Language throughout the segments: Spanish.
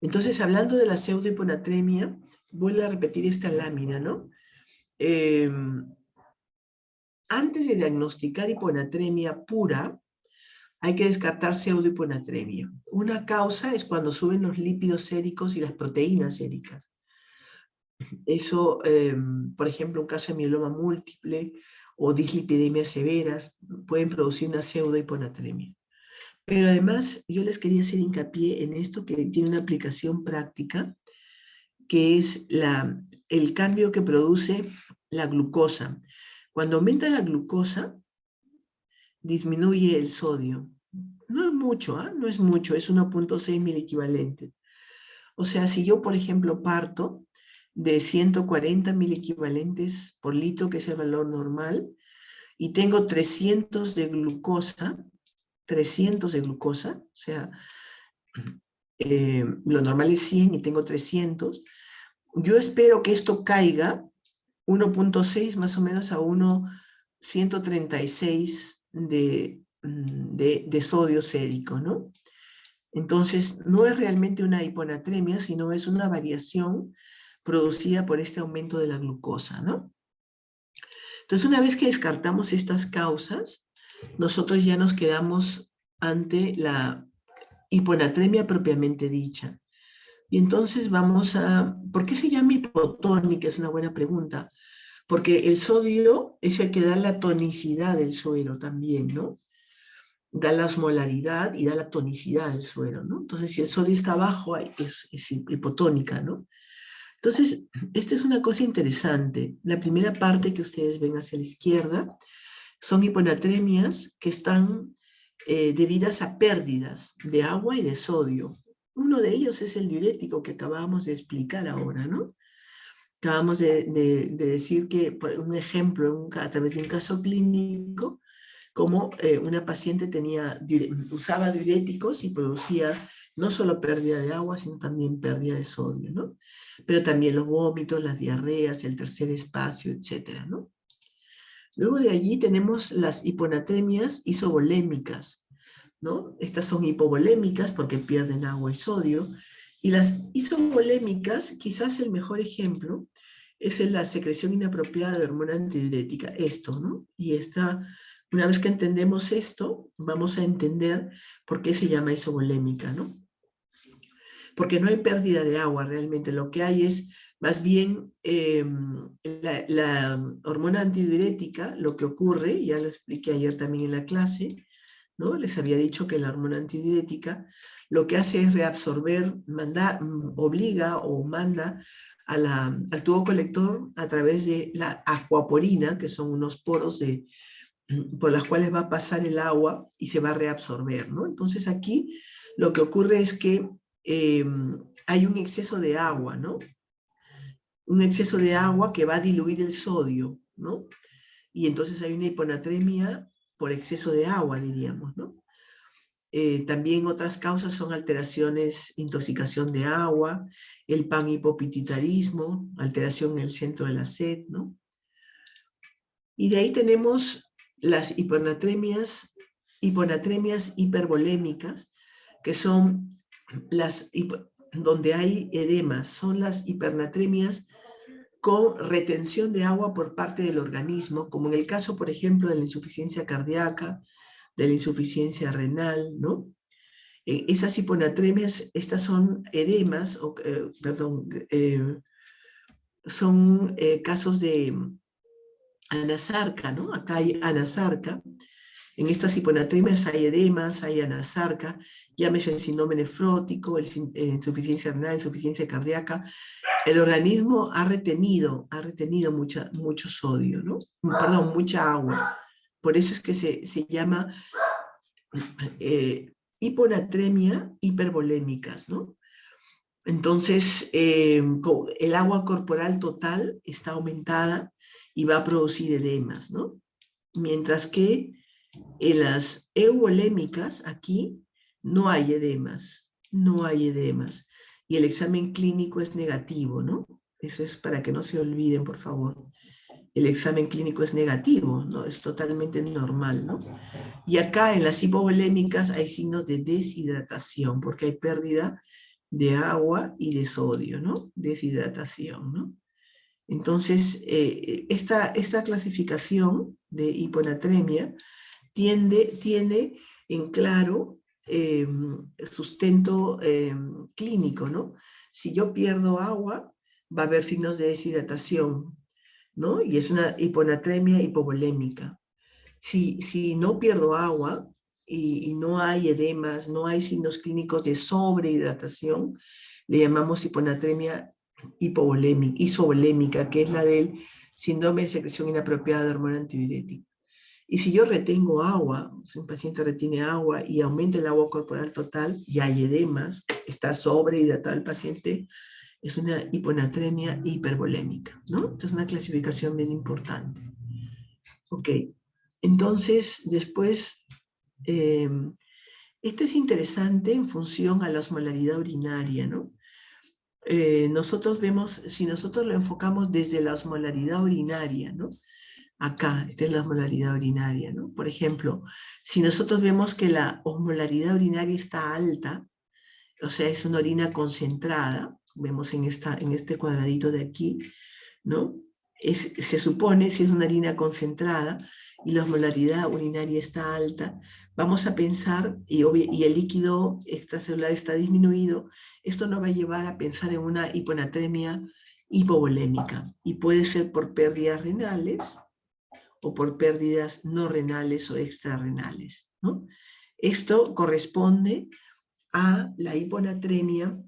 Entonces, hablando de la pseudohiponatremia, vuelvo a repetir esta lámina, ¿no? Eh, Antes de diagnosticar hiponatremia pura, hay que descartar pseudohiponatremia. Una causa es cuando suben los lípidos séricos y las proteínas séricas. Eso, por ejemplo, un caso de mieloma múltiple o dislipidemias severas pueden producir una pseudohiponatremia. Pero además, yo les quería hacer hincapié en esto que tiene una aplicación práctica, que es el cambio que produce la glucosa. Cuando aumenta la glucosa, disminuye el sodio. No es mucho, ¿eh? No es mucho, es 1.6 milequivalentes. O sea, si yo, por ejemplo, parto de 140 milequivalentes por litro, que es el valor normal, y tengo 300 de glucosa, o sea, lo normal es 100 y tengo 300, yo espero que esto caiga 1.6 más o menos a 136 de sodio sérico, ¿no? Entonces, no es realmente una hiponatremia, sino es una variación producida por este aumento de la glucosa, ¿no? Entonces, una vez que descartamos estas causas, nosotros ya nos quedamos ante la hiponatremia propiamente dicha. Y entonces vamos a... ¿Por qué se llama hipotónica? Es una buena pregunta. Porque el sodio es el que da la tonicidad del suero también, ¿no? Da la osmolaridad y da la tonicidad del suero, ¿no? Entonces, si el sodio está bajo, es hipotónica, ¿no? Entonces, esta es una cosa interesante. La primera parte que ustedes ven hacia la izquierda son hiponatremias que están debidas a pérdidas de agua y de sodio. Uno de ellos es el diurético que acabamos de explicar ahora, ¿no? Acabamos de decir que, por un ejemplo, a través de un caso clínico, como una paciente usaba diuréticos y producía no solo pérdida de agua, sino también pérdida de sodio, ¿no? Pero también los vómitos, las diarreas, el tercer espacio, etcétera, ¿no? Luego de allí tenemos las hiponatremias isovolémicas, ¿no? Estas son hipovolémicas porque pierden agua y sodio. Y las isovolémicas, quizás el mejor ejemplo, es la secreción inapropiada de hormona antidiurética, esto, ¿no? Y una vez que entendemos esto, vamos a entender por qué se llama isovolémica, ¿no? Porque no hay pérdida de agua realmente, lo que hay es más bien la hormona antidiurética, lo que ocurre, ya lo expliqué ayer también en la clase, ¿no? Les había dicho que la hormona antidiurética lo que hace es reabsorber, obliga o manda al tubo colector a través de la acuaporina, que son unos poros por las cuales va a pasar el agua y se va a reabsorber, ¿no? Entonces aquí lo que ocurre es que hay un exceso de agua, ¿no? Un exceso de agua que va a diluir el sodio, ¿no? Y entonces hay una hiponatremia por exceso de agua, diríamos, ¿no? También otras causas son alteraciones, intoxicación de agua, el panhipopituitarismo, alteración en el centro de la sed, ¿no? Y de ahí tenemos las hiponatremias hipervolémicas, que son donde hay edemas, son las hipernatremias con retención de agua por parte del organismo, como en el caso, por ejemplo, de la insuficiencia cardíaca, de la insuficiencia renal, ¿no? Esas hiponatremias, estas son edemas, son casos de anasarca, ¿no? Acá hay anasarca. En estas hiponatremias hay edemas, hay anasarca, llámese síndrome nefrótico, insuficiencia renal, insuficiencia cardíaca. El organismo ha retenido mucho sodio, ¿no? Perdón, mucha agua. Por eso es que se llama hiponatremia hipervolémicas, ¿no? Entonces, el agua corporal total está aumentada y va a producir edemas, ¿no? Mientras que en las euvolémicas, aquí, no hay edemas, no hay edemas. Y el examen clínico es negativo, ¿no? Eso es para que no se olviden, por favor. El examen clínico es negativo, ¿no? Es totalmente normal, ¿no? Y acá en las hipovolémicas hay signos de deshidratación, porque hay pérdida de agua y de sodio, ¿no? Deshidratación, ¿no? Entonces, esta clasificación de hiponatremia tiene en claro sustento clínico, ¿no? Si yo pierdo agua, va a haber signos de deshidratación, ¿no? Y es una hiponatremia hipovolémica. Si no pierdo agua y no hay edemas, no hay signos clínicos de sobrehidratación, le llamamos hiponatremia isovolémica, que es la del síndrome de secreción inapropiada de hormona antidiurética. Y si yo retengo agua, si un paciente retiene agua y aumenta el agua corporal total y hay edemas, está sobrehidratado el paciente, es una hiponatremia hipervolémica, ¿no? Entonces, una clasificación bien importante. Ok, entonces, después, esto es interesante en función a la osmolaridad urinaria, ¿no? Nosotros vemos, si nosotros lo enfocamos desde la osmolaridad urinaria, ¿no? Acá, esta es la osmolaridad urinaria, ¿no? Por ejemplo, si nosotros vemos que la osmolaridad urinaria está alta, o sea, es una orina concentrada, vemos en este cuadradito de aquí, ¿no? Se supone, si es una orina concentrada y la osmolaridad urinaria está alta, vamos a pensar, y el líquido extracelular está disminuido, esto nos va a llevar a pensar en una hiponatremia hipovolémica, y puede ser por pérdidas renales, o por pérdidas no renales o extrarrenales, ¿no? Esto corresponde a la hiponatremia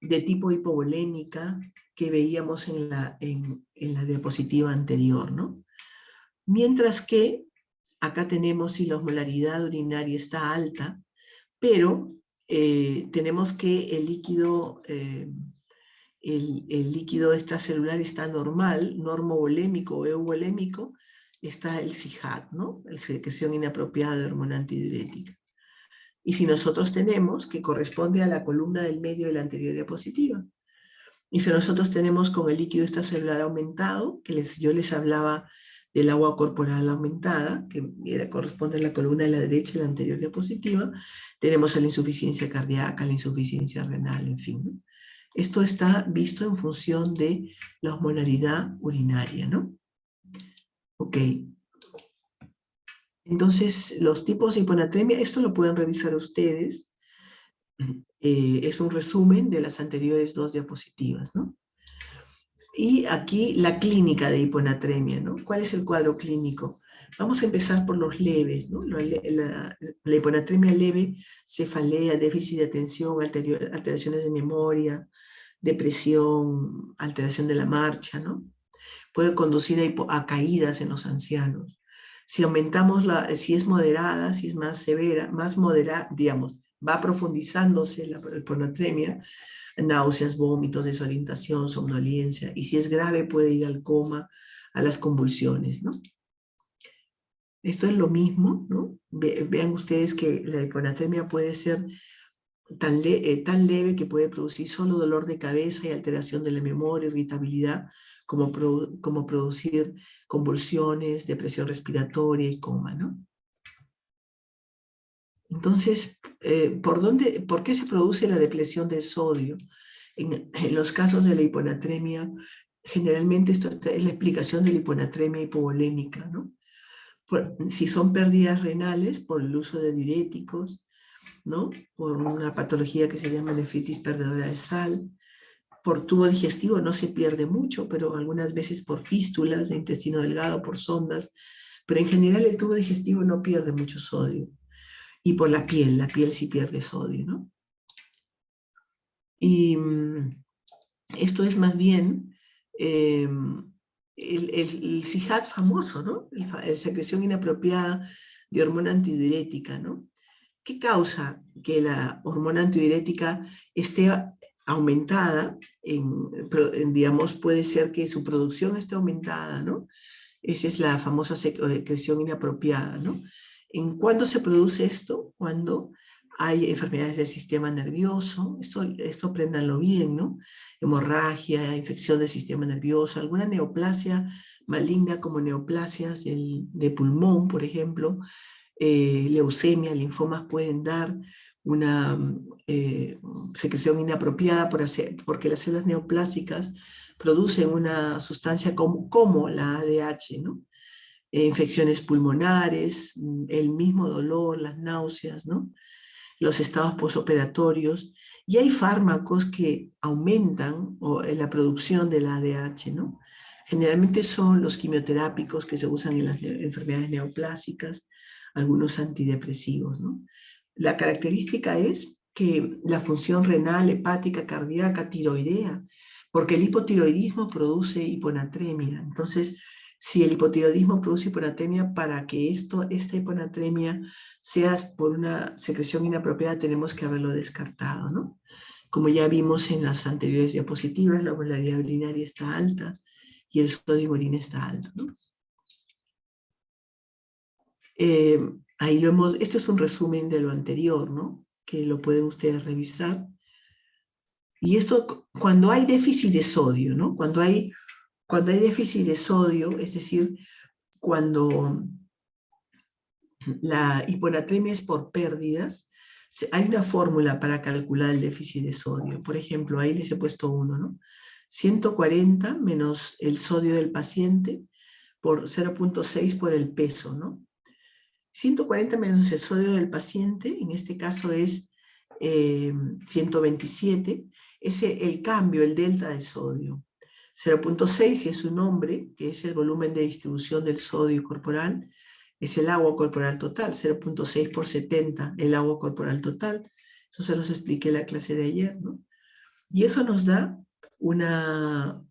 de tipo hipovolémica que veíamos en la diapositiva anterior, ¿no? Mientras que acá tenemos si la osmolaridad urinaria está alta, pero tenemos que el líquido extracelular está normal, normovolémico o euvolémico, está el SIHAT, ¿no? La secreción inapropiada de hormona antidiurética. Y si nosotros tenemos, que corresponde a la columna del medio de la anterior diapositiva, y si nosotros tenemos con el líquido extracelular aumentado, que yo les hablaba del agua corporal aumentada, que corresponde a la columna de la derecha de la anterior diapositiva, tenemos a la insuficiencia cardíaca, la insuficiencia renal, en fin, ¿no? Esto está visto en función de la osmolaridad urinaria, ¿no? Ok. Entonces, los tipos de hiponatremia, esto lo pueden revisar ustedes. Es un resumen de las anteriores dos diapositivas, ¿no? Y aquí la clínica de hiponatremia, ¿no? ¿Cuál es el cuadro clínico? Vamos a empezar por los leves, ¿no? La hiponatremia leve, cefalea, déficit de atención, alteraciones de memoria, depresión, alteración de la marcha, ¿no? Puede conducir a caídas en los ancianos. Si aumentamos si es moderada, si es más severa, más moderada, digamos, va profundizándose la hiponatremia, náuseas, vómitos, desorientación, somnolencia, y si es grave puede ir al coma, a las convulsiones, ¿no? Esto es lo mismo, ¿no? Vean ustedes que la hiponatremia puede ser tan leve que puede producir solo dolor de cabeza y alteración de la memoria, irritabilidad, como producir convulsiones, depresión respiratoria y coma, ¿no? Entonces, ¿por qué se produce la depresión del sodio? En los casos de la hiponatremia, generalmente esto es la explicación de la hiponatremia hipovolémica, ¿no? Si son pérdidas renales por el uso de diuréticos, ¿no? Por una patología que se llama nefritis perdedora de sal, por tubo digestivo no se pierde mucho, pero algunas veces por fístulas de intestino delgado, por sondas, pero en general el tubo digestivo no pierde mucho sodio. Y por la piel sí pierde sodio, ¿no? Y esto es más bien el SIHAT famoso, ¿no? La secreción inapropiada de hormona antidiurética, ¿no? ¿Qué causa que la hormona antidiurética esté aumentada? Digamos, puede ser que su producción esté aumentada, ¿no? Esa es la famosa secreción inapropiada, ¿no? ¿Cuándo se produce esto? Cuando hay enfermedades del sistema nervioso, esto apréndanlo bien, ¿no? Hemorragia, infección del sistema nervioso, alguna neoplasia maligna como neoplasias de pulmón, por ejemplo, leucemia, linfomas pueden dar una secreción inapropiada porque las células neoplásicas producen una sustancia como la ADH, ¿no? Infecciones pulmonares, el mismo dolor, las náuseas, ¿no? Los estados posoperatorios, y hay fármacos que aumentan la producción de la ADH, ¿no? Generalmente son los quimioterápicos que se usan en las enfermedades neoplásicas, algunos antidepresivos, ¿no? La característica es que la función renal, hepática, cardíaca, tiroidea, porque el hipotiroidismo produce hiponatremia. Entonces, si el hipotiroidismo produce hiponatremia, para que esta hiponatremia sea por una secreción inapropiada, tenemos que haberlo descartado, ¿no? Como ya vimos en las anteriores diapositivas, la osmolaridad urinaria está alta y el sodio en orina está alto, ¿no? Ahí lo hemos, esto es un resumen de lo anterior, ¿no? Que lo pueden ustedes revisar. Y esto cuando hay déficit de sodio, ¿no? Cuando hay déficit de sodio, es decir, cuando la hiponatremia es por pérdidas, hay una fórmula para calcular el déficit de sodio. Por ejemplo, ahí les he puesto uno, ¿no? 140 menos el sodio del paciente por 0.6 por el peso, ¿no? 140 menos el sodio del paciente, en este caso es 127, es el cambio, el delta de sodio. 0.6 si es un hombre, que es el volumen de distribución del sodio corporal, es el agua corporal total, 0.6 por 70, el agua corporal total. Eso se los expliqué en la clase de ayer, ¿no? Y eso nos da una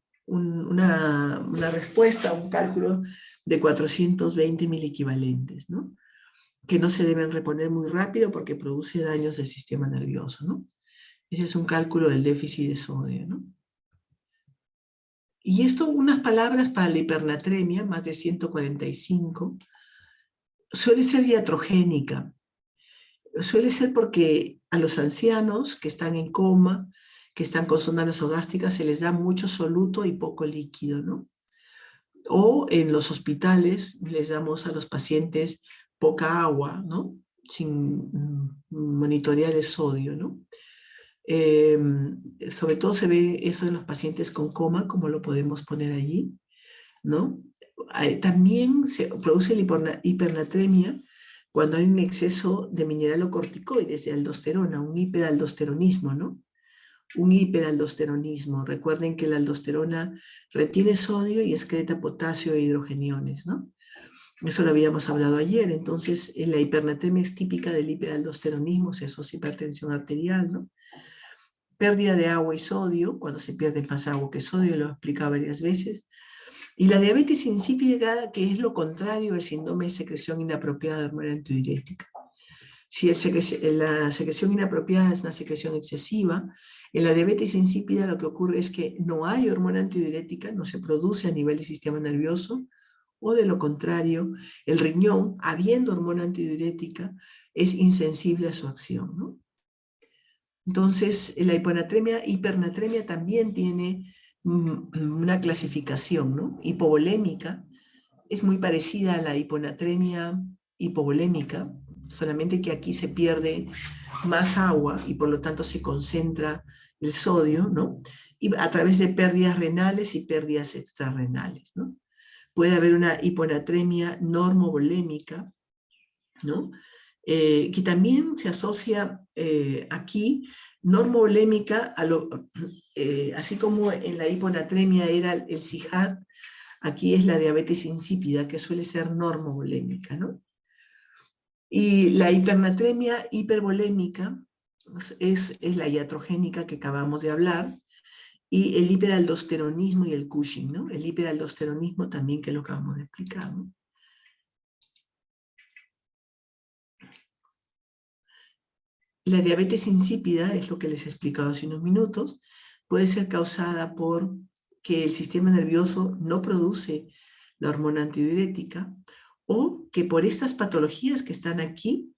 respuesta, un cálculo de 420 miliequivalentes, ¿no? Que no se deben reponer muy rápido porque produce daños del sistema nervioso, ¿no? Ese es un cálculo del déficit de sodio, ¿no? Y esto, unas palabras para la hipernatremia, más de 145, suele ser iatrogénica. Suele ser porque a los ancianos que están en coma, que están con sonda nasogástrica, se les da mucho soluto y poco líquido, ¿no? O en los hospitales les damos a los pacientes poca agua, ¿no? Sin monitorear el sodio, ¿no? Sobre todo se ve eso en los pacientes con coma, como lo podemos poner allí, ¿no? También se produce la hipernatremia cuando hay un exceso de mineralocorticoides, de aldosterona, un hiperaldosteronismo, ¿no? Un hiperaldosteronismo. Recuerden que la aldosterona retiene sodio y excreta potasio e hidrogeniones, ¿no? Eso lo habíamos hablado ayer. Entonces, en la hipernatremia es típica del hiperaldosteronismo, se asocia hipertensión arterial, ¿no? Pérdida de agua y sodio, cuando se pierde más agua que sodio, lo he explicado varias veces. Y la diabetes insípida, que es lo contrario al síndrome de secreción inapropiada de hormona antidiurética. Si la secreción inapropiada es una secreción excesiva, en la diabetes insípida lo que ocurre es que no hay hormona antidiurética, no se produce a nivel del sistema nervioso, o de lo contrario, el riñón, habiendo hormona antidiurética, es insensible a su acción, ¿no? Entonces, la hipernatremia también tiene una clasificación, ¿no? Hipovolémica, es muy parecida a la hiponatremia hipovolémica, solamente que aquí se pierde más agua y por lo tanto se concentra el sodio, ¿no? Y a través de pérdidas renales y pérdidas extrarrenales, ¿no? Puede haber una hiponatremia normovolémica, ¿no? Que también se asocia aquí, normovolémica, así como en la hiponatremia era el CIHAT, aquí es la diabetes insípida, que suele ser normovolémica, ¿no? Y la hipernatremia hipervolémica es la iatrogénica que acabamos de hablar, y el hiperaldosteronismo y el Cushing, ¿no? El hiperaldosteronismo también, que lo acabamos de explicar, ¿no? La diabetes insípida, es lo que les he explicado hace unos minutos, puede ser causada por que el sistema nervioso no produce la hormona antidiurética, o que por estas patologías que están aquí,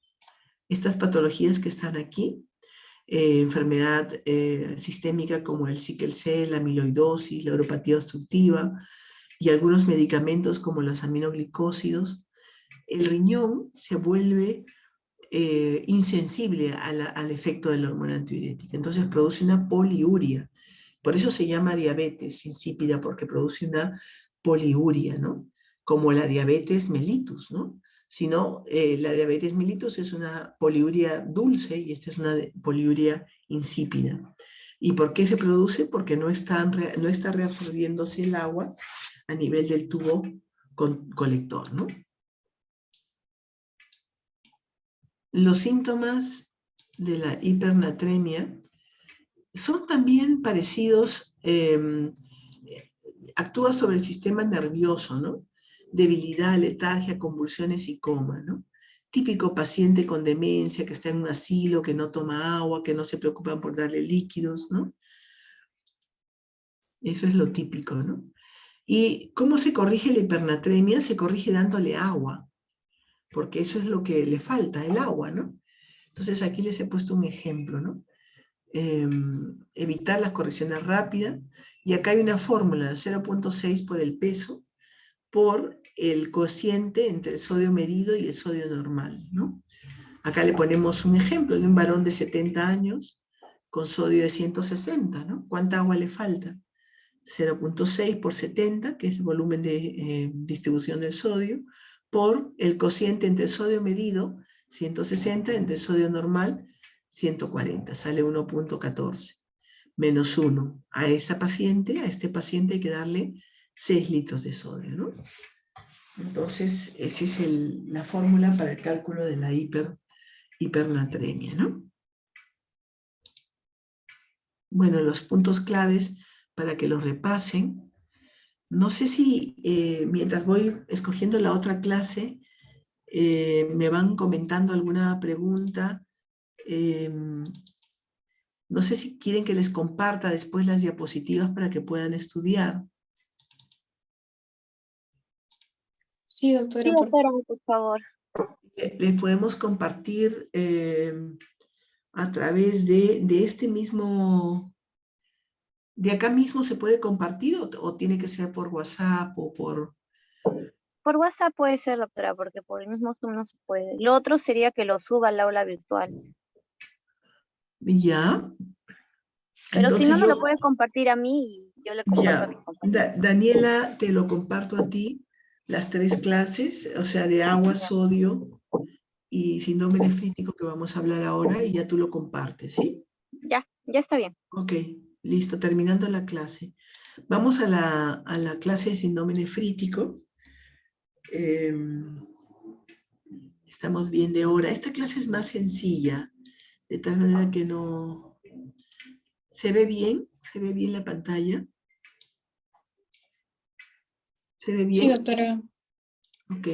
enfermedad sistémica como el sickle cell, la amiloidosis, la neuropatía obstructiva y algunos medicamentos como los aminoglicósidos, el riñón se vuelve insensible al efecto de la hormona antidiurética. Entonces produce una poliuria. Por eso se llama diabetes insípida, porque produce una poliuria, ¿no? Como la diabetes mellitus, ¿no? Sino la diabetes mellitus es una poliuria dulce y esta es una poliuria insípida. ¿Y por qué se produce? Porque no está reabsorbiéndose el agua a nivel del tubo colector, ¿no? Los síntomas de la hipernatremia son también parecidos, actúa sobre el sistema nervioso, ¿no? Debilidad, letargia, convulsiones y coma, ¿no? Típico paciente con demencia que está en un asilo, que no toma agua, que no se preocupan por darle líquidos, ¿no? Eso es lo típico, ¿no? ¿Y cómo se corrige la hipernatremia? Se corrige dándole agua, porque eso es lo que le falta, el agua, ¿no? Entonces aquí les he puesto un ejemplo, ¿no? Evitar las correcciones rápidas, y acá hay una fórmula, 0.6 por el peso, por el cociente entre el sodio medido y el sodio normal, ¿no? Acá le ponemos un ejemplo de un varón de 70 años con sodio de 160, ¿no? ¿Cuánta agua le falta? 0.6 por 70, que es el volumen de distribución del sodio, por el cociente entre el sodio medido, 160, entre el sodio normal, 140, sale 1.14, menos 1. A este paciente hay que darle 6 litros de sodio, ¿no? Entonces, esa es la fórmula para el cálculo de la hipernatremia, ¿no? Bueno, los puntos claves para que los repasen. No sé si mientras voy escogiendo la otra clase, me van comentando alguna pregunta. No sé si quieren que les comparta después las diapositivas para que puedan estudiar. Sí, doctora, Sí, doctora, por favor. Les podemos compartir a través de este mismo... ¿De acá mismo se puede compartir o tiene que ser por WhatsApp o por...? Por WhatsApp puede ser, doctora, porque por el mismo Zoom no se puede. Lo otro sería que lo suba al aula virtual. Ya. Pero si Entonces no, me lo puede compartir a mí y yo le comparto a mi ya. compañero. Daniela, te lo comparto a ti, las 3 clases, o sea, de agua, sodio y síndrome nefrítico que vamos a hablar ahora, y ya tú lo compartes, ¿sí? Ya está bien. Ok, listo, terminando la clase. Vamos a la clase de síndrome nefrítico. Estamos bien de hora. Esta clase es más sencilla, de tal manera que no... ¿Se ve bien? ¿Se ve bien la pantalla? ¿Se ve bien? Sí, doctora. Ok.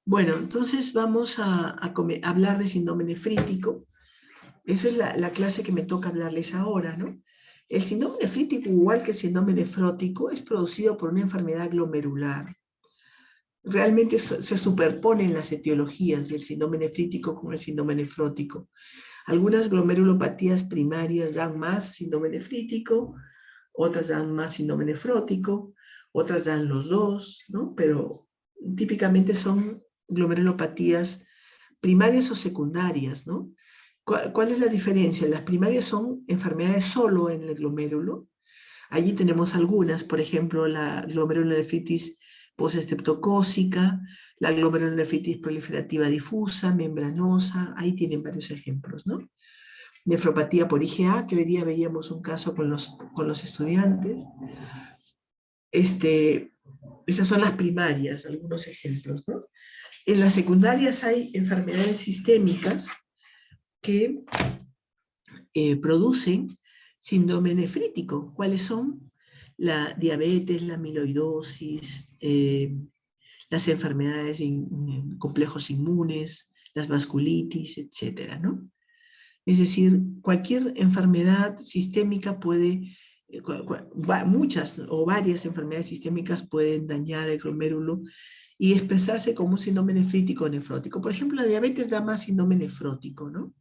Bueno, entonces vamos a hablar de síndrome nefrítico. Esa es la clase que me toca hablarles ahora, ¿no? El síndrome nefrítico, igual que el síndrome nefrótico, es producido por una enfermedad glomerular. Realmente se superponen las etiologías del síndrome nefrítico con el síndrome nefrótico. Algunas glomerulopatías primarias dan más síndrome nefrítico, otras dan más síndrome nefrótico, otras dan los dos, ¿no? Pero típicamente son glomerulopatías primarias o secundarias, ¿no? ¿Cuál es la diferencia? Las primarias son enfermedades solo en el glomérulo. Allí tenemos algunas, por ejemplo, la glomerulonefritis postestreptocócica, la glomerulonefritis proliferativa difusa, membranosa, ahí tienen varios ejemplos, ¿no? Nefropatía por IgA, que hoy día veíamos un caso con los estudiantes. Esas son las primarias, algunos ejemplos, ¿no? En las secundarias hay enfermedades sistémicas que producen síndrome nefrítico. ¿Cuáles son? La diabetes, la amiloidosis, las enfermedades complejos inmunes, las vasculitis, etcétera, ¿no? Es decir, cualquier enfermedad sistémica puede, muchas o varias enfermedades sistémicas pueden dañar el glomérulo y expresarse como un síndrome nefrítico o nefrótico. Por ejemplo, la diabetes da más síndrome nefrótico, ¿no?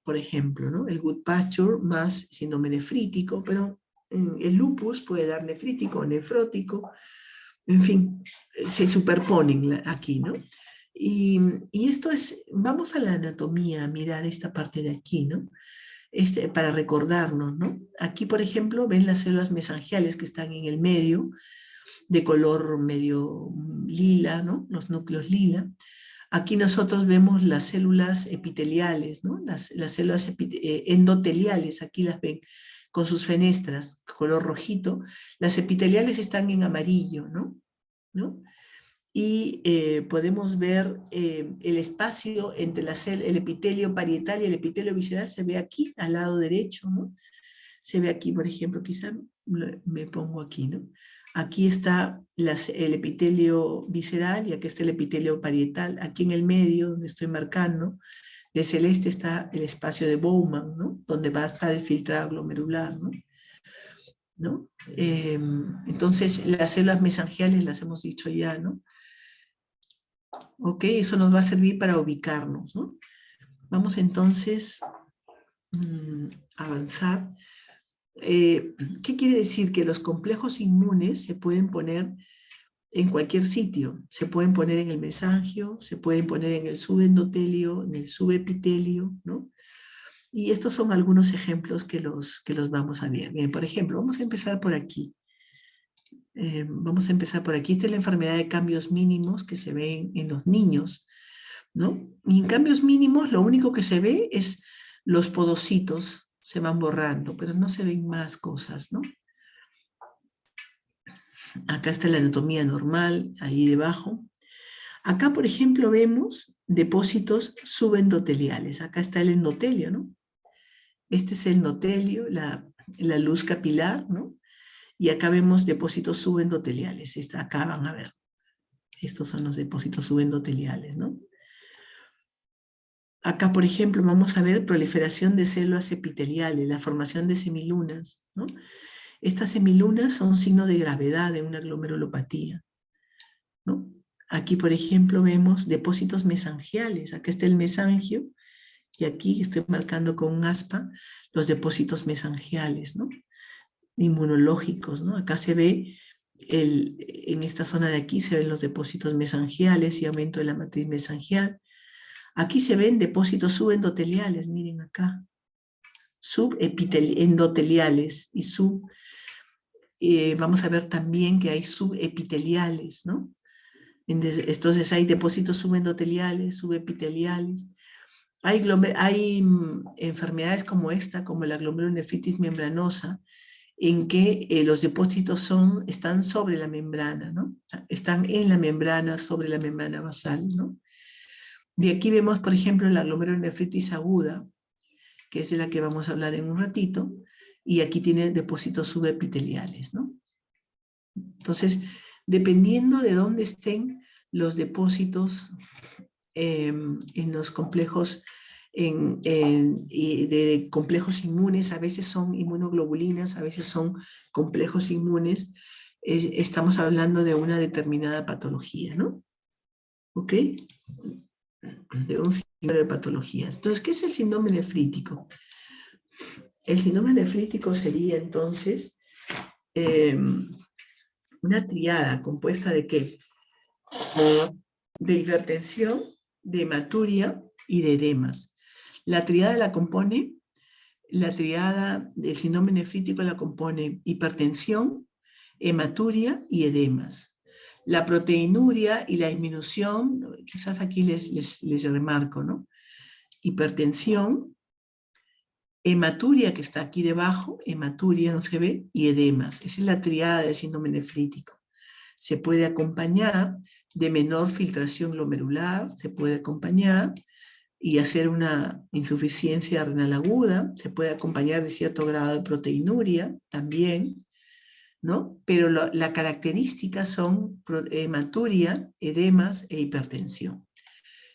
Por ejemplo, ¿no? El Goodpasture más síndrome nefrítico, pero el lupus puede dar nefrítico o nefrótico, en fin, se superponen aquí, ¿no? Y esto es, vamos a la anatomía, a mirar esta parte de aquí, ¿no? Para recordarnos, ¿no? Aquí, por ejemplo, ven las células mesangiales que están en el medio, de color medio lila, ¿no? Los núcleos lila. Aquí nosotros vemos las células epiteliales, ¿no? Las células endoteliales, aquí las ven con sus fenestras, color rojito. Las epiteliales están en amarillo, ¿no? Y podemos ver el espacio entre el epitelio parietal y el epitelio visceral, se ve aquí, al lado derecho, ¿no? Se ve aquí, por ejemplo, quizá me pongo aquí, ¿no? Aquí está el epitelio visceral y aquí está el epitelio parietal. Aquí en el medio, donde estoy marcando, de celeste está el espacio de Bowman, ¿no? Donde va a estar el filtrado glomerular, ¿no? Entonces, las células mesangiales las hemos dicho ya, ¿no? Ok, eso nos va a servir para ubicarnos, ¿no? Vamos entonces a avanzar. ¿Qué quiere decir? Que los complejos inmunes se pueden poner en cualquier sitio. Se pueden poner en el mesangio, se pueden poner en el subendotelio, en el subepitelio, ¿no? Y estos son algunos ejemplos que los vamos a ver. Bien, por ejemplo, vamos a empezar por aquí. Vamos a empezar por aquí. Esta es la enfermedad de cambios mínimos que se ven en los niños, ¿no? Y en cambios mínimos lo único que se ve es los podocitos se van borrando, pero no se ven más cosas, ¿no? Acá está la anatomía normal, ahí debajo. Acá, por ejemplo, vemos depósitos subendoteliales. Acá está el endotelio, ¿no? Este es el endotelio, la luz capilar, ¿no? Y acá vemos depósitos subendoteliales. Acá van a ver. Estos son los depósitos subendoteliales, ¿no? Acá, por ejemplo, vamos a ver proliferación de células epiteliales, la formación de semilunas, ¿no? Estas semilunas son signo de gravedad de una glomerulopatía, ¿no? Aquí, por ejemplo, vemos depósitos mesangiales. Acá está el mesangio y aquí estoy marcando con un aspa los depósitos mesangiales, ¿no? Inmunológicos, ¿no? Acá se ve, en esta zona de aquí se ven los depósitos mesangiales y aumento de la matriz mesangial. Aquí se ven depósitos subendoteliales, miren acá, subendoteliales y vamos a ver también que hay subepiteliales, ¿no? Entonces hay depósitos subendoteliales, subepiteliales. Hay enfermedades como esta, como la glomerulonefritis membranosa, en que los depósitos están sobre la membrana, ¿no? Están en la membrana, sobre la membrana basal, ¿no? Y aquí vemos, por ejemplo, la glomerulonefritis aguda, que es de la que vamos a hablar en un ratito, y aquí tiene depósitos subepiteliales, ¿no? Entonces, dependiendo de dónde estén los depósitos en los complejos, de complejos inmunes, a veces son inmunoglobulinas, a veces son complejos inmunes, estamos hablando de una determinada patología, ¿no? ¿Ok? De un síndrome de patologías. Entonces, ¿qué es el síndrome nefrítico? El síndrome nefrítico sería entonces una triada compuesta de ¿qué? De hipertensión, de hematuria y de edemas. La triada del síndrome nefrítico la compone hipertensión, hematuria y edemas. La proteinuria y la disminución, quizás aquí les remarco, ¿no? Hipertensión, hematuria que está aquí debajo, hematuria no se ve, y edemas. Esa es la triada del síndrome nefrítico. Se puede acompañar de menor filtración glomerular, se puede acompañar y hacer una insuficiencia renal aguda, se puede acompañar de cierto grado de proteinuria también, ¿no? Pero la característica son hematuria, edemas e hipertensión.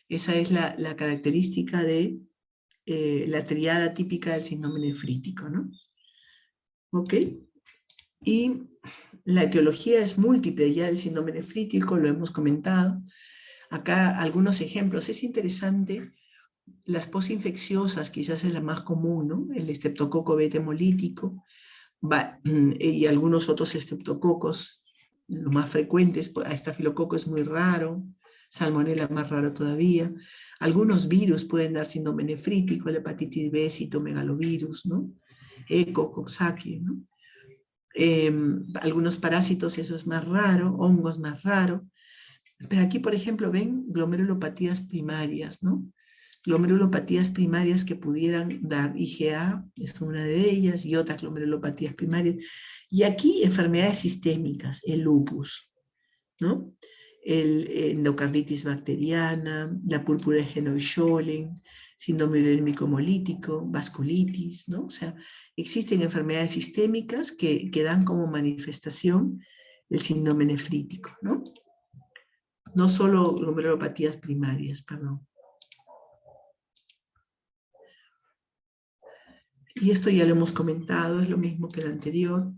Esa es la característica de la triada típica del síndrome nefrítico, ¿no? ¿Ok? Y la etiología es múltiple ya del síndrome nefrítico, lo hemos comentado. Acá algunos ejemplos. Es interesante, las posinfecciosas quizás es la más común, ¿no? El estreptococo beta hemolítico y algunos otros estreptococos, los más frecuentes, estafilococo es muy raro, Salmonella más raro todavía. Algunos virus pueden dar síndrome nefrítico, la hepatitis B, citomegalovirus, ¿no? ECO, Coxsackie, ¿no? Algunos parásitos, eso es más raro, hongos más raro. Pero aquí, por ejemplo, ven glomerulopatías primarias, ¿no? Glomerulopatías primarias que pudieran dar IgA, es una de ellas, y otras glomerulopatías primarias. Y aquí enfermedades sistémicas, el lupus, ¿no? El endocarditis bacteriana, la púrpura de Henoy-Schollen, síndrome urémico hemolítico, vasculitis, ¿no? O sea, existen enfermedades sistémicas que dan como manifestación el síndrome nefrítico, ¿no? No solo glomerulopatías primarias, perdón. Y esto ya lo hemos comentado, es lo mismo que el anterior.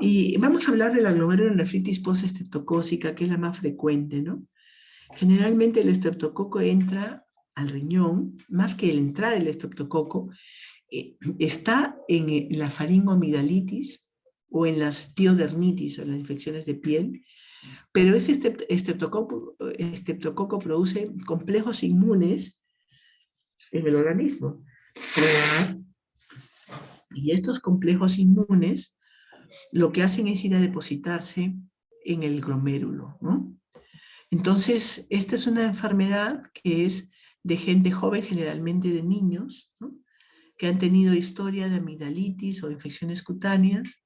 Y vamos a hablar de la glomerulonefritis postestreptocócica, que es la más frecuente, ¿no? Generalmente el estreptococo entra al riñón, más que el entrar el estreptococo, está en la faringoamidalitis o en las piodermitis o en las infecciones de piel, pero ese estreptococo produce complejos inmunes en el organismo. Y estos complejos inmunes lo que hacen es ir a depositarse en el glomérulo, ¿no? Entonces, esta es una enfermedad que es de gente joven, generalmente de niños, ¿no? Que han tenido historia de amigdalitis o infecciones cutáneas,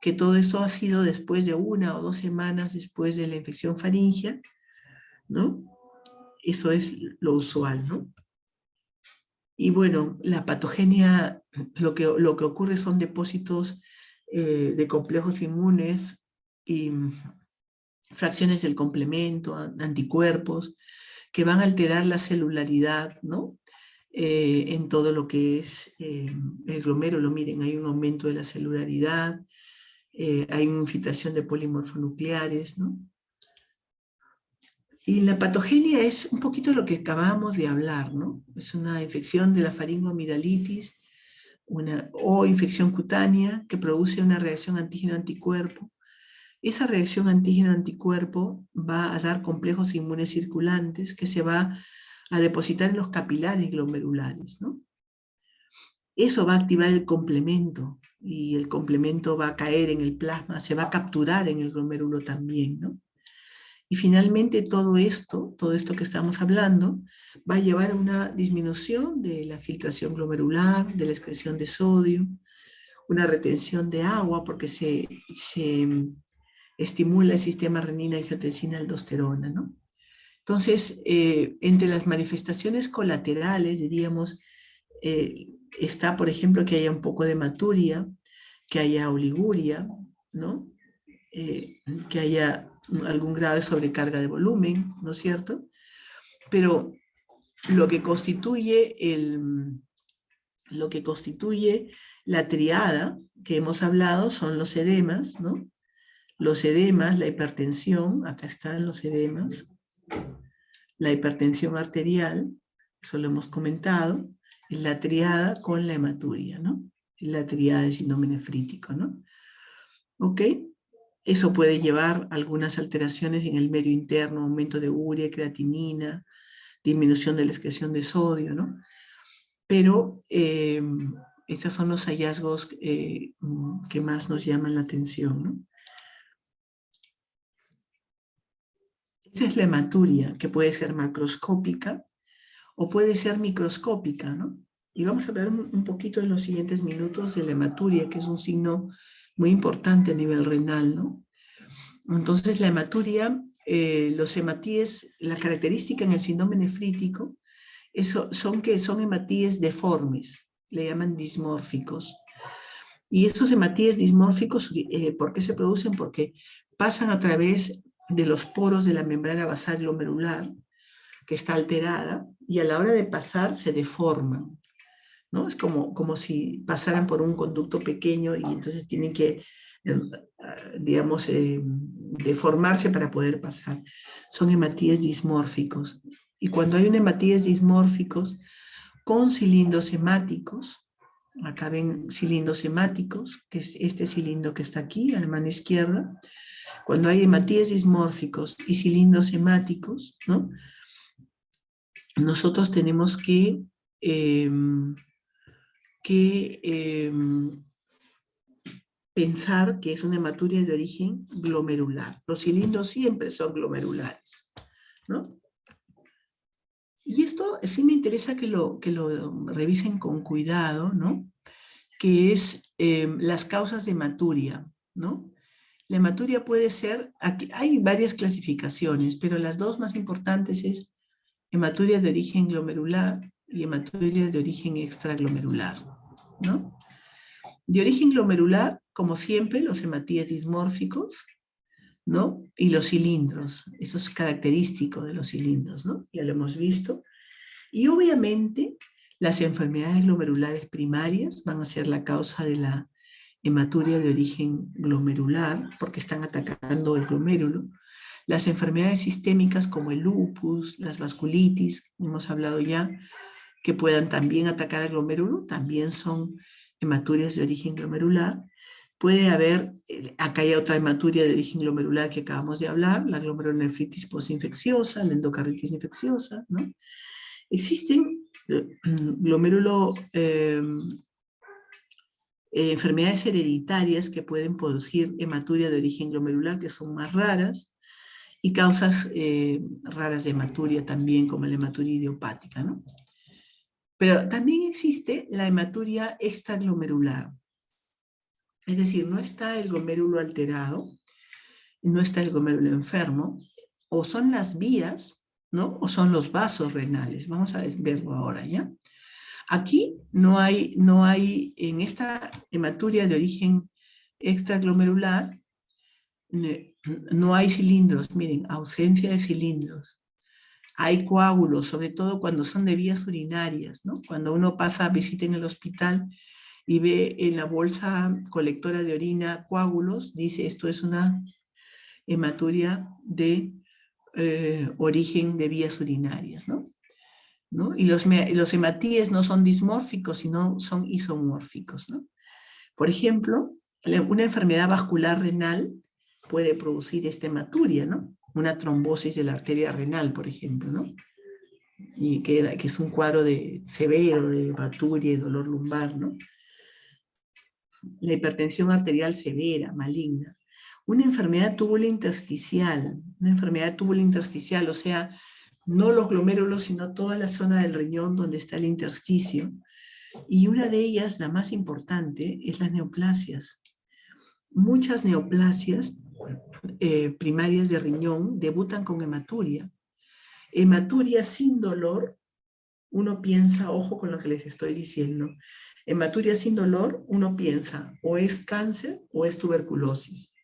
que todo eso ha sido después de 1 o 2 semanas después de la infección faríngea, ¿no? Eso es lo usual, ¿no? Y bueno, la patogenia, lo que ocurre son depósitos de complejos inmunes y fracciones del complemento, anticuerpos, que van a alterar la celularidad, ¿no? En todo lo que es el glomérulo. Miren, hay un aumento de la celularidad, hay una infiltración de polimorfonucleares, ¿no? Y la patogenia es un poquito lo que acabamos de hablar, ¿no? Es una infección de la faringoamidalitis o infección cutánea que produce una reacción antígeno-anticuerpo. Esa reacción antígeno-anticuerpo va a dar complejos inmunes circulantes que se va a depositar en los capilares glomerulares, ¿no? Eso va a activar el complemento y el complemento va a caer en el plasma, se va a capturar en el glomérulo también, ¿no? Y finalmente todo esto que estamos hablando, va a llevar a una disminución de la filtración glomerular, de la excreción de sodio, una retención de agua porque se estimula el sistema renina-angiotensina-aldosterona, ¿no? Entonces, entre las manifestaciones colaterales, diríamos, está, por ejemplo, que haya un poco de hematuria, que haya oliguria, ¿no? Que haya algún grado de sobrecarga de volumen, ¿no es cierto? Pero lo que constituye la triada que hemos hablado son los edemas, ¿no? Los edemas, la hipertensión, acá están los edemas, la hipertensión arterial, eso lo hemos comentado, es la triada con la hematuria, ¿no? Es la triada del síndrome nefrítico, ¿no? ¿Ok? Eso puede llevar a algunas alteraciones en el medio interno, aumento de urea, creatinina, disminución de la excreción de sodio, ¿no? Pero estos son los hallazgos que más nos llaman la atención, ¿no? Esa es la hematuria, que puede ser macroscópica o puede ser microscópica, ¿no? Y vamos a hablar un poquito en los siguientes minutos de la hematuria, que es un signo muy importante a nivel renal, ¿no? Entonces la hematuria, los hematíes, la característica en el síndrome nefrítico son que son hematíes deformes, le llaman dismórficos. Y estos hematíes dismórficos, ¿por qué se producen? Porque pasan a través de los poros de la membrana basal glomerular, que está alterada, y a la hora de pasar se deforman, ¿no? Es como si pasaran por un conducto pequeño y entonces tienen que, digamos, deformarse para poder pasar. Son hematíes dismórficos. Y cuando hay un hematíes dismórficos con cilindros hemáticos, acá ven cilindros hemáticos, que es este cilindro que está aquí, a la mano izquierda, Cuando hay hematíes dismórficos y cilindros hemáticos, ¿no? Nosotros tenemos que pensar que es una hematuria de origen glomerular. Los cilindros siempre son glomerulares, ¿no? Y esto sí me interesa que lo revisen con cuidado, ¿no? Que es las causas de hematuria, ¿no? La hematuria puede ser, aquí hay varias clasificaciones, pero las dos más importantes es hematuria de origen glomerular y hematuria de origen extraglomerular, ¿no? De origen glomerular, como siempre, los hematíes dismórficos, ¿no? Y los cilindros, eso es característico de los cilindros, ¿no? Ya lo hemos visto. Y obviamente las enfermedades glomerulares primarias van a ser la causa de la hematuria de origen glomerular, porque están atacando el glomérulo. Las enfermedades sistémicas como el lupus, las vasculitis, hemos hablado ya, que puedan también atacar al glomérulo, también son hematurias de origen glomerular. Puede haber, acá hay otra hematuria de origen glomerular que acabamos de hablar, la glomerulonefritis postinfecciosa, la endocarditis infecciosa, ¿no? Existen enfermedades hereditarias que pueden producir hematuria de origen glomerular, que son más raras, y causas raras de hematuria también, como la hematuria idiopática, ¿no? Pero también existe la hematuria extraglomerular. Es decir, no está el glomérulo alterado, no está el glomérulo enfermo, o son las vías, ¿no? O son los vasos renales. Vamos a verlo ahora, ¿ya? Aquí no hay en esta hematuria de origen extraglomerular, no hay cilindros, miren, ausencia de cilindros. Hay coágulos, sobre todo cuando son de vías urinarias, ¿no? Cuando uno pasa visita en el hospital y ve en la bolsa colectora de orina coágulos, dice esto es una hematuria de origen de vías urinarias, ¿no? ¿No? Y los hematíes no son dismórficos, sino son isomórficos, ¿no? Por ejemplo, una enfermedad vascular renal puede producir esta hematuria, ¿no? Una trombosis de la arteria renal, por ejemplo, ¿no? Y que es un cuadro severo de hematuria y dolor lumbar, ¿no? La hipertensión arterial severa, maligna. Una enfermedad tubulointersticial, o sea, no los glomérulos, sino toda la zona del riñón donde está el intersticio. Y una de ellas, la más importante, es las neoplasias. Muchas neoplasias primarias de riñón debutan con hematuria. Hematuria sin dolor, uno piensa, ojo con lo que les estoy diciendo, hematuria sin dolor, uno piensa o es cáncer o es tuberculosis.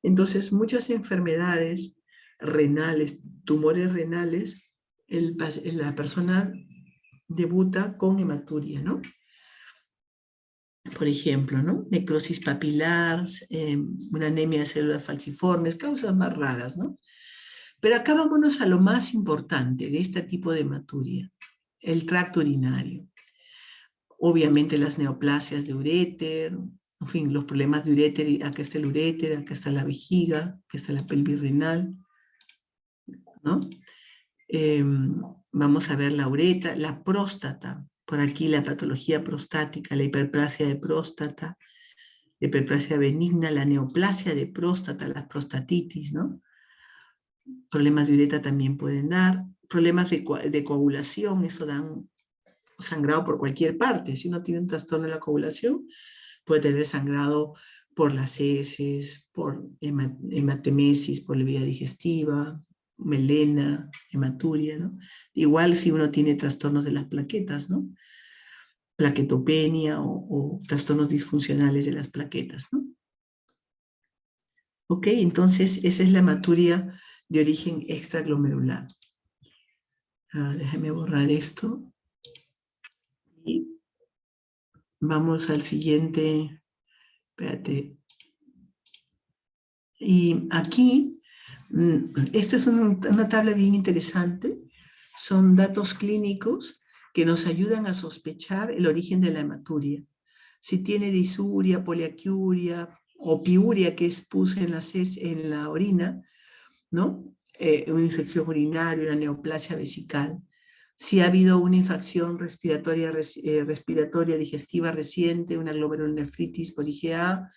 Entonces, muchas enfermedades renales, tumores renales, la persona debuta con hematuria, ¿no? Por ejemplo, ¿no? Necrosis papilar, una anemia de células falciformes, causas más raras, ¿no? Pero acá vámonos a lo más importante de este tipo de hematuria, el tracto urinario. Obviamente las neoplasias de uréter, en fin, los problemas de uréter, acá está el uréter, acá está la vejiga, acá está la pelvis renal, ¿no? Vamos a ver la uretra, la próstata, por aquí la patología prostática, la hiperplasia de próstata, la hiperplasia benigna, la neoplasia de próstata, la prostatitis, ¿no? Problemas de uretra también pueden dar, problemas de coagulación, eso dan sangrado por cualquier parte. Si uno tiene un trastorno de la coagulación, puede tener sangrado por las heces, por hematemesis, por la vía digestiva, melena, hematuria, ¿no? Igual si uno tiene trastornos de las plaquetas, ¿no? Plaquetopenia o trastornos disfuncionales de las plaquetas, ¿no? Ok, entonces esa es la hematuria de origen extraglomerular. Déjame borrar esto. Y vamos al siguiente. Espérate. Y aquí, esto es una tabla bien interesante. Son datos clínicos que nos ayudan a sospechar el origen de la hematuria. Si tiene disuria, poliaquiuria, o piuria, que es pus en la orina, ¿no? Una infección urinaria, una neoplasia vesical. Si ha habido una infección respiratoria digestiva reciente, una glomerulonefritis por IgA,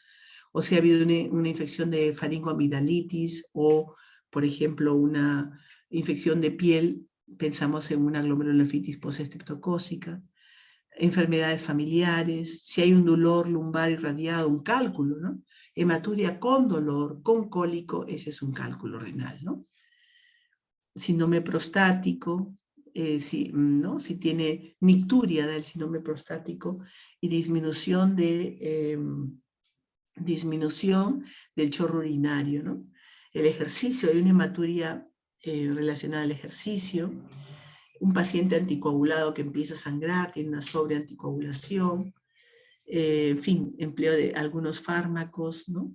o si ha habido una infección de faringoamidalitis, o, por ejemplo, una infección de piel, pensamos en una glomerulonefritis postestreptocócica, enfermedades familiares, si hay un dolor lumbar irradiado, un cálculo, ¿no? Hematuria con dolor, con cólico, ese es un cálculo renal, ¿no? Síndrome prostático, ¿no? Si tiene nicturia del síndrome prostático y disminución del chorro urinario, ¿no? El ejercicio, hay una hematuria relacionada al ejercicio, un paciente anticoagulado que empieza a sangrar, tiene una sobreanticoagulación, en fin, empleo de algunos fármacos, ¿no?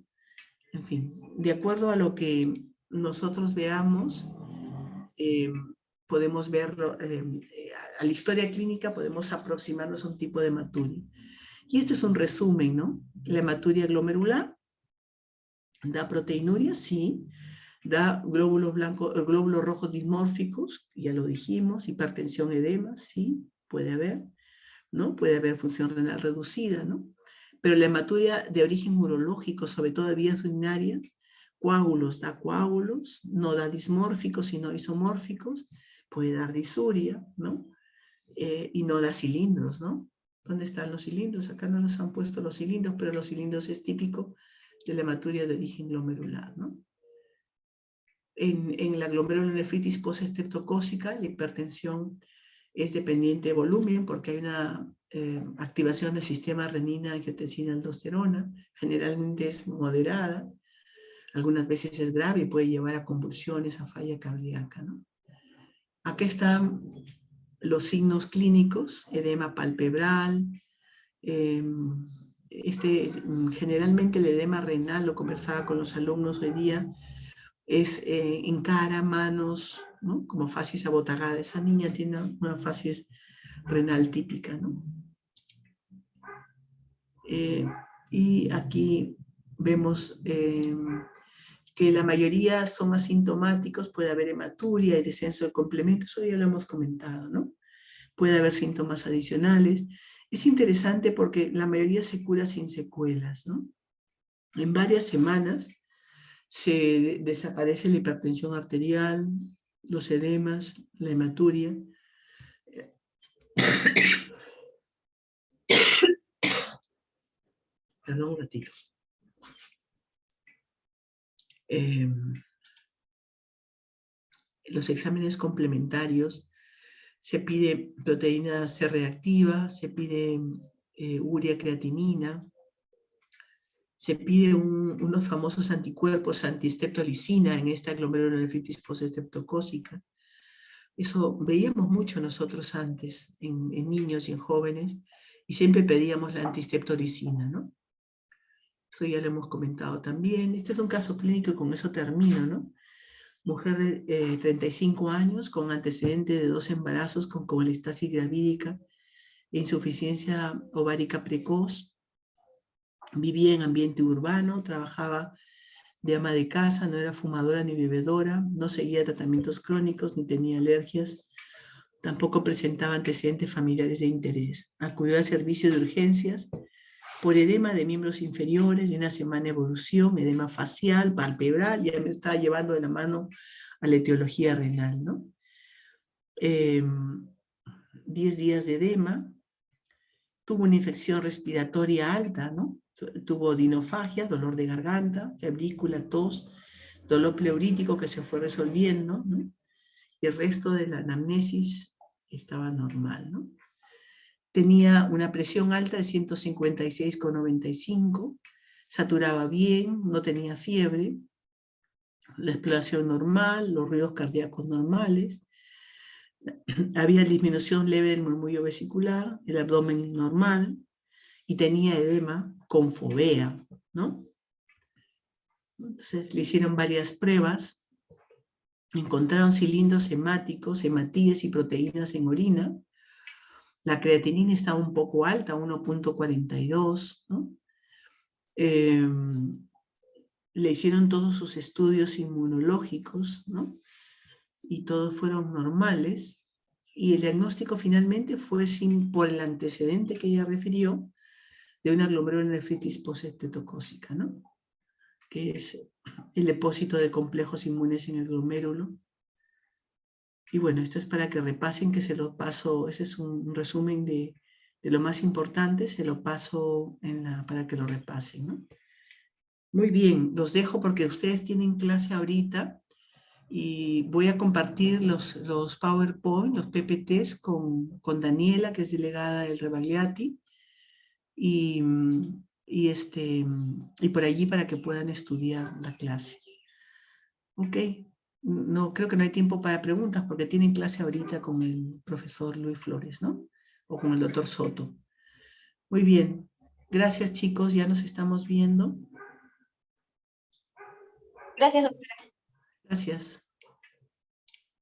En fin, de acuerdo a lo que nosotros veamos, podemos verlo, a la historia clínica podemos aproximarnos a un tipo de hematuria. Y este es un resumen, ¿no? La hematuria glomerular da proteinuria, sí, da glóbulos rojos dismórficos, ya lo dijimos, hipertensión, edema, sí, puede haber, ¿no? Puede haber función renal reducida, ¿no? Pero la hematuria de origen urológico, sobre todo de vías urinarias, coágulos, da coágulos, no da dismórficos, sino isomórficos, puede dar disuria, ¿no? Y no da cilindros, ¿no? ¿Dónde están los cilindros? Acá no nos han puesto los cilindros, pero los cilindros es típico de la hematuria de origen glomerular, ¿no? En la glomerulonefritis postestreptocócica, la hipertensión es dependiente de volumen porque hay una activación del sistema renina-angiotensina-aldosterona, generalmente es moderada, algunas veces es grave y puede llevar a convulsiones, a falla cardíaca, ¿no? Acá están los signos clínicos, edema palpebral, generalmente el edema renal, lo conversaba con los alumnos hoy día, es en cara, manos, ¿no? Como facies abotagada. Esa niña tiene una facies renal típica, ¿no? Y aquí vemos que la mayoría son asintomáticos, puede haber hematuria y descenso de complementos, eso ya lo hemos comentado, ¿no? Puede haber síntomas adicionales. Es interesante porque la mayoría se cura sin secuelas, ¿no? En varias semanas se desaparece la hipertensión arterial, los edemas, la hematuria. Perdón un ratito. Los exámenes complementarios, se pide proteína C reactiva, se pide urea creatinina, se pide unos famosos anticuerpos antistreptolicina en esta glomerulonefritis postestreptocócica. Eso veíamos mucho nosotros antes, en niños y en jóvenes, y siempre pedíamos la antistreptolicina, ¿no? Eso ya lo hemos comentado también. Este es un caso clínico y con eso termino, ¿no? Mujer de 35 años con antecedente de 2 embarazos con colestasis gravídica e insuficiencia ovárica precoz. Vivía en ambiente urbano, trabajaba de ama de casa, no era fumadora ni bebedora, no seguía tratamientos crónicos ni tenía alergias, tampoco presentaba antecedentes familiares de interés. Acudió al servicio de urgencias por edema de miembros inferiores y una semana de evolución, edema facial, palpebral, ya me estaba llevando de la mano a la etiología renal, ¿no? 10 días de edema, tuvo una infección respiratoria alta, ¿no? Tuvo odinofagia, dolor de garganta, febrícula, tos, dolor pleurítico que se fue resolviendo, ¿no? Y el resto de la anamnesis estaba normal, ¿no? Tenía una presión alta de 156,95, saturaba bien, no tenía fiebre, la exploración normal, los ruidos cardíacos normales, había disminución leve del murmullo vesicular, el abdomen normal, y tenía edema con fovea, ¿no? Entonces le hicieron varias pruebas, encontraron cilindros hemáticos, hematíes y proteínas en orina. La creatinina estaba un poco alta, 1,42, ¿no? le hicieron todos sus estudios inmunológicos, ¿no? Y todos fueron normales. Y el diagnóstico finalmente fue por el antecedente que ella refirió de una glomerulonefritis poseptocócica, ¿no? Que es el depósito de complejos inmunes en el glomérulo. Y bueno, esto es para que repasen, que se lo paso, ese es un resumen de lo más importante, se lo paso para que lo repasen, ¿no? Muy bien, los dejo porque ustedes tienen clase ahorita y voy a compartir los PowerPoint, los PPTs con Daniela, que es delegada del Rebagliati, y por allí para que puedan estudiar la clase. Ok, no, creo que no hay tiempo para preguntas porque tienen clase ahorita con el profesor Luis Flores, ¿no? O con el doctor Soto. Muy bien, gracias chicos, ya nos estamos viendo. Gracias, doctora. Gracias.